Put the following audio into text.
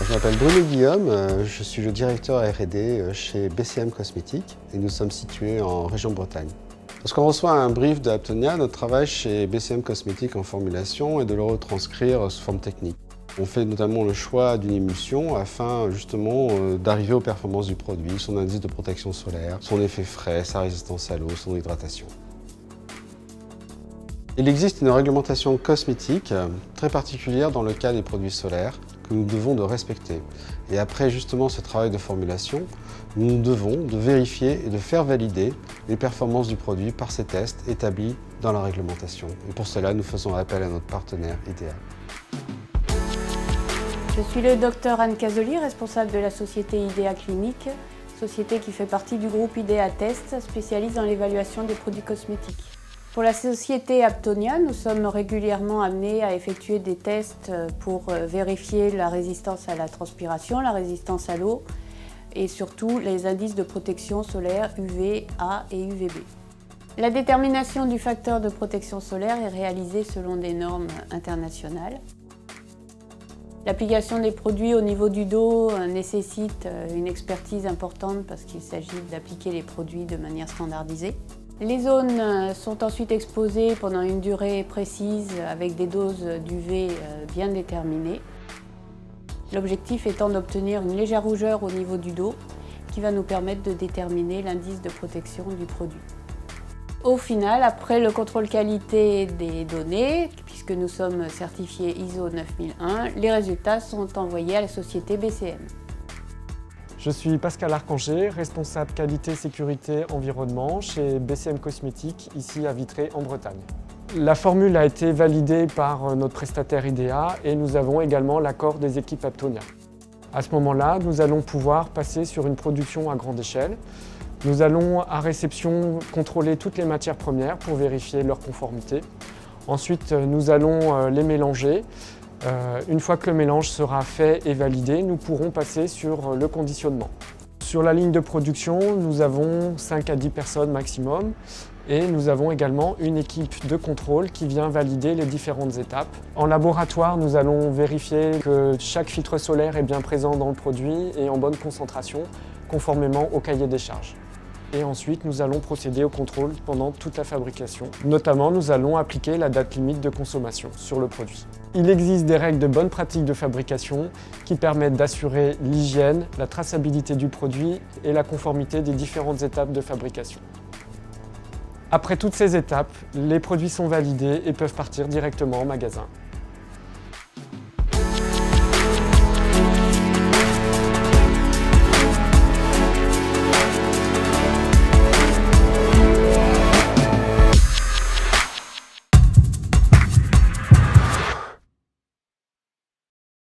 Je m'appelle Bruno Guillaume, je suis le directeur R&D chez BCM Cosmétiques et nous sommes situés en région Bretagne. Lorsqu'on reçoit un brief de Aptonia, notre travail chez BCM Cosmétiques en formulation est de le retranscrire sous forme technique. On fait notamment le choix d'une émulsion afin justement d'arriver aux performances du produit, son indice de protection solaire, son effet frais, sa résistance à l'eau, son hydratation. Il existe une réglementation cosmétique très particulière dans le cas des produits solaires que nous devons de respecter. Et après justement ce travail de formulation, nous devons de vérifier et de faire valider les performances du produit par ces tests établis dans la réglementation. Et pour cela, nous faisons appel à notre partenaire idéal. Je suis le docteur Anne Casoli, responsable de la société IDEA Clinique, société qui fait partie du groupe IDEA Test, spécialiste dans l'évaluation des produits cosmétiques. Pour la société Aptonia, nous sommes régulièrement amenés à effectuer des tests pour vérifier la résistance à la transpiration, la résistance à l'eau et surtout les indices de protection solaire UVA et UVB. La détermination du facteur de protection solaire est réalisée selon des normes internationales. L'application des produits au niveau du dos nécessite une expertise importante parce qu'il s'agit d'appliquer les produits de manière standardisée. Les zones sont ensuite exposées pendant une durée précise avec des doses d'UV bien déterminées. L'objectif étant d'obtenir une légère rougeur au niveau du dos qui va nous permettre de déterminer l'indice de protection du produit. Au final, après le contrôle qualité des données, puisque nous sommes certifiés ISO 9001, les résultats sont envoyés à la société BCM. Je suis Pascal Arcanger, responsable qualité, sécurité, environnement chez BCM Cosmétiques, ici à Vitré en Bretagne. La formule a été validée par notre prestataire IDEA et nous avons également l'accord des équipes Aptonia. À ce moment-là, nous allons pouvoir passer sur une production à grande échelle. Nous allons à réception contrôler toutes les matières premières pour vérifier leur conformité. Ensuite, nous allons les mélanger. Une fois que le mélange sera fait et validé, nous pourrons passer sur le conditionnement. Sur la ligne de production, nous avons 5 à 10 personnes maximum et nous avons également une équipe de contrôle qui vient valider les différentes étapes. En laboratoire, nous allons vérifier que chaque filtre solaire est bien présent dans le produit et en bonne concentration, conformément au cahier des charges. Et ensuite, nous allons procéder au contrôle pendant toute la fabrication. Notamment, nous allons appliquer la date limite de consommation sur le produit. Il existe des règles de bonne pratique de fabrication qui permettent d'assurer l'hygiène, la traçabilité du produit et la conformité des différentes étapes de fabrication. Après toutes ces étapes, les produits sont validés et peuvent partir directement en magasin.